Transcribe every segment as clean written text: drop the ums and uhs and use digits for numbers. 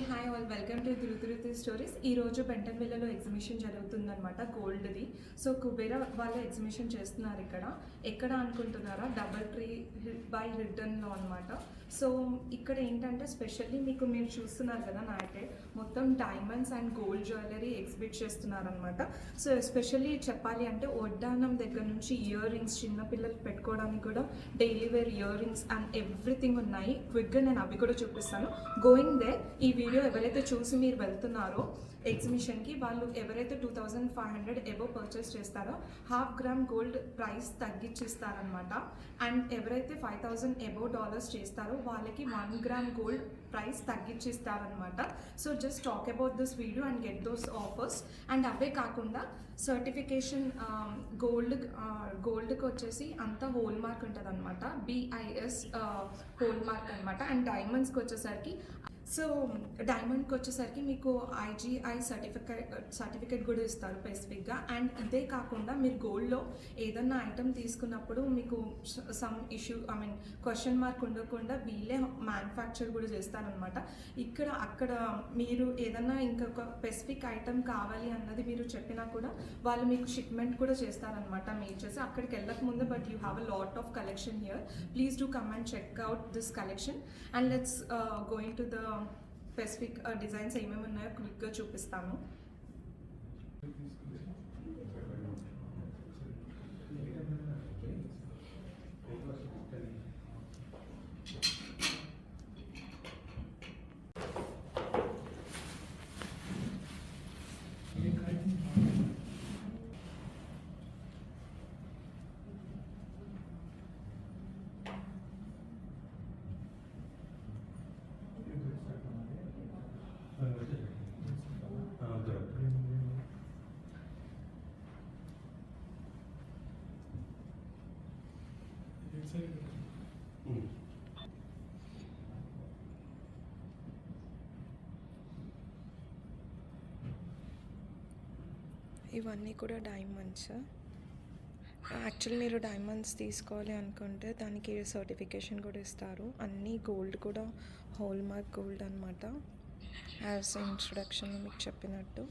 Hi all welcome to తిరుతి stories. ఈరోజు బెంటన్విల్లలో ఎగ్జిబిషన్ జరుగుతుందన్నమాట గోల్డ్ది. సో కుబేరా వాళ్ళు ఎగ్జిబిషన్ చేస్తున్నారు ఎక్కడ అనుకుంటున్నారా, డబల్ ట్రీ బై హిల్టన్లో అనమాట. సో ఇక్కడ ఏంటంటే స్పెషల్లీ మీరు చూస్తున్నారు కదా, నాటే మొత్తం diamonds and gold jewellery exhibit చేస్తున్నారనమాట. సో ఎస్పెషల్లీ చెప్పాలి అంటే వడ్డానం దగ్గర నుంచి ఇయర్ రింగ్స్, చిన్నపిల్లలు పెట్టుకోవడానికి కూడా daily wear ear rings and everything ఉన్నాయి. క్విక్గా నేను అవి కూడా చూపిస్తాను. గోయింగ్ దే ఈ వీడియో ఎవరైతే చూసి మీరు వెళ్తున్నారో ఎగ్జిబిషన్కి, వాళ్ళు ఎవరైతే 2500 ఎబో పర్చేస్ చేస్తారో ½ గ్రామ్ గోల్డ్ ప్రైస్ తగ్గించిస్తారనమాట. అండ్ ఎవరైతే $5000 ఎబో చేస్తారో వాళ్ళకి 1 గ్రామ్ గోల్డ్ ప్రైస్ తగ్గించిస్తారనమాట. So just talk about this video and get those offers. And అవే కాకుండా సర్టిఫికేషన్ గోల్డ్కి వచ్చేసి అంతా హోల్ మార్క్ ఉంటుంది అనమాట, BIS హోల్ మార్క్ అనమాట. అండ్ డైమండ్స్కి వచ్చేసరికి డైమండ్కి వచ్చేసరికి మీకు IGI సర్టిఫికేట్ కూడా ఇస్తారు స్పెసిఫిక్గా. అండ్ ఇదే కాకుండా మీరు గోల్డ్లో ఏదన్నా ఐటమ్ తీసుకున్నప్పుడు మీకు సమ్ ఇష్యూ క్వశ్చన్ మార్క్ ఉండకుండా వీళ్ళే మ్యానుఫ్యాక్చర్ కూడా చేస్తారనమాట. అక్కడ మీరు ఏదన్నా ఇంకొక స్పెసిఫిక్ ఐటమ్ కావాలి అన్నది మీరు చెప్పినా కూడా వాళ్ళు మీకు షిప్మెంట్ కూడా చేస్తారనమాట. మీరు చేసి అక్కడికి వెళ్ళక ముందు, but you have a lot of collection here. Please do come and check out this collection. And let's going to the specific designs ఏమేమి ఉన్నాయో క్విక్గా చూపిస్తాను. ఇవన్నీ కూడా డైమండ్స్. యాక్చువల్లీ మీరు డైమండ్స్ తీసుకోవాలి అనుకుంటే దానికి సర్టిఫికేషన్ కూడా ఇస్తారు. అన్నీ గోల్డ్ కూడా హోల్ మార్క్ గోల్డ్ అనమాట, యాజ్ ఇంట్రొడక్షన్ మీకు చెప్పినట్టు.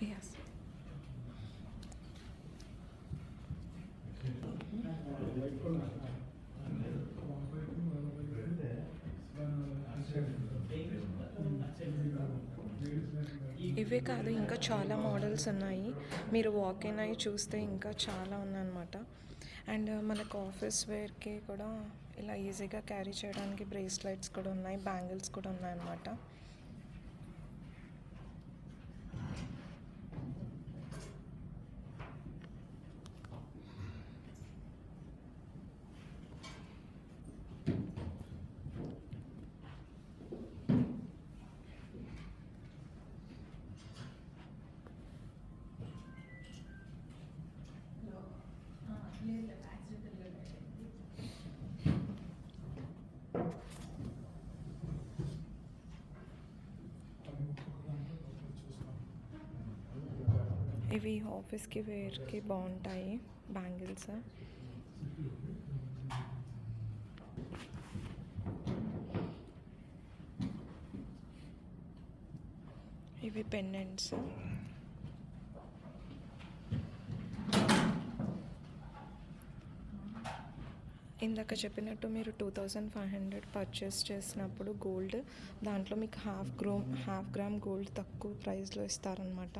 Yes. ఇవే కాదు, ఇంకా చాలా మోడల్స్ ఉన్నాయి. మీరు వాకిన్ అయ్యి చూస్తే ఇంకా చాలా ఉన్నాయన్నమాట. అండ్ మనకు ఆఫీస్ వేర్కి కూడా ఇలా ఈజీగా క్యారీ చేయడానికి బ్రేస్లెట్స్ కూడా ఉన్నాయి, బ్యాంగిల్స్ కూడా ఉన్నాయన్నమాట. ఇవి ఆఫీస్కి వేర్కి బాగుంటాయి బ్యాంగిల్స్. ఇవి పెండెంట్స్. ఇందాక చెప్పినట్టు మీరు 2500 పర్చేస్ చేసినప్పుడు గోల్డ్ దాంట్లో మీకు హాఫ్ గ్రామ్ గోల్డ్ తక్కువ ప్రైస్లో ఇస్తారనమాట.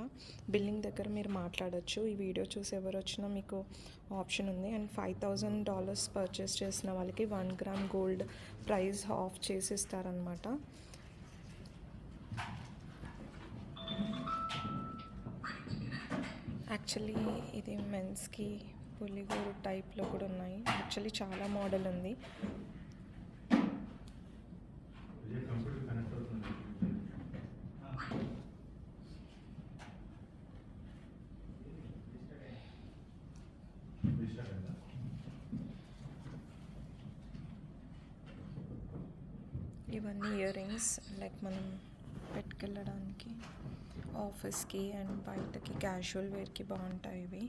బిల్లింగ్ దగ్గర మీరు మాట్లాడచ్చు. ఈ వీడియో చూసి ఎవరు వచ్చినా మీకు ఆప్షన్ ఉంది. అండ్ $5000 పర్చేస్ చేసిన వాళ్ళకి 1 గ్రామ్ గోల్డ్ ప్రైస్ ఆఫ్ చేసి ఇస్తారనమాట. యాక్చువల్లీ ఇది మెన్స్కి పులిగోరు టైప్లో కూడా ఉన్నాయి. యాక్చువల్లీ చాలా మోడల్ ఉంది. ఇవన్నీ ఇయర్ రింగ్స్ లైక్ మనం పెట్టుకెళ్ళడానికి ఆఫీస్కి అండ్ బయటకి క్యాజువల్ వేర్కి బాగుంటాయి ఇవి.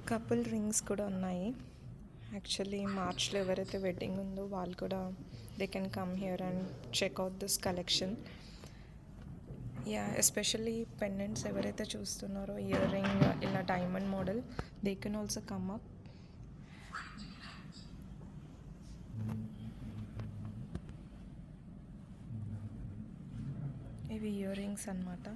కపుల్ రింగ్స్ కూడా ఉన్నాయి. యాక్చువల్లీ మార్చ్లో ఎవరైతే వెడ్డింగ్ ఉందో వాళ్ళు కూడా they can come here and check out this collection. Yeah, especially pendants ఎవరైతే చూస్తున్నారో ఇయర్ రింగ్ ఇలా diamond model, they can also come up. ఇవి ఇయర్ రింగ్స్ అన్నమాట.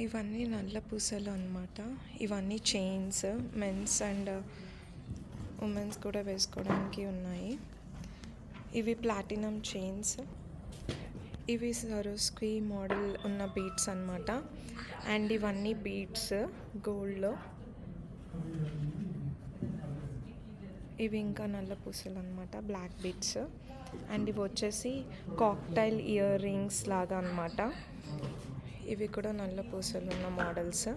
ఇవన్నీ నల్ల పూసలు అన్నమాట. ఇవన్నీ చైన్స్ మెన్స్ అండ్ ఉమెన్స్ కూడా వేసుకోవడానికి ఉన్నాయి. ఇవి ప్లాటినం చైన్స్. ఇవి సరోస్కి మోడల్ ఉన్న బీడ్స్ అన్నమాట. అండ్ ఇవన్నీ బీడ్స్ గోల్డ్లో. ఇవి ఇంకా నల్ల పూసలు అన్నమాట, బ్లాక్ బీడ్స్. అండ్ ఇవి వచ్చేసి కాక్టైల్ ఇయర్ రింగ్స్ లాగా అన్నమాట. ఇవి కూడా నల్ల పూసలు ఉన్న మోడల్స్.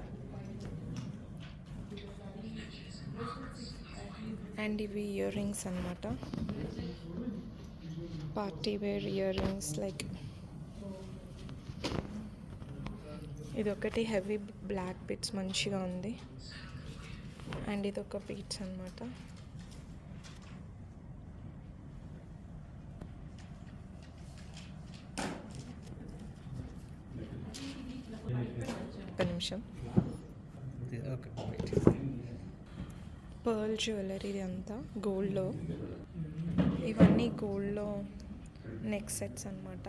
అండ్ ఇవి ఇయర్ రింగ్స్ అన్నమాట, party wear ear rings like. ఇది ఒకటి హెవీ బ్లాక్ బీడ్స్ మంచిగా ఉంది. అండ్ ఇది ఒక బీడ్స్ అన్నమాట. ఒక నిమిషం. పర్ల్ జ్యువెలరీ ఇది అంతా గోల్డ్లో. ఇవన్నీ గోల్డ్లో నెక్ సెట్స్ అన్నమాట.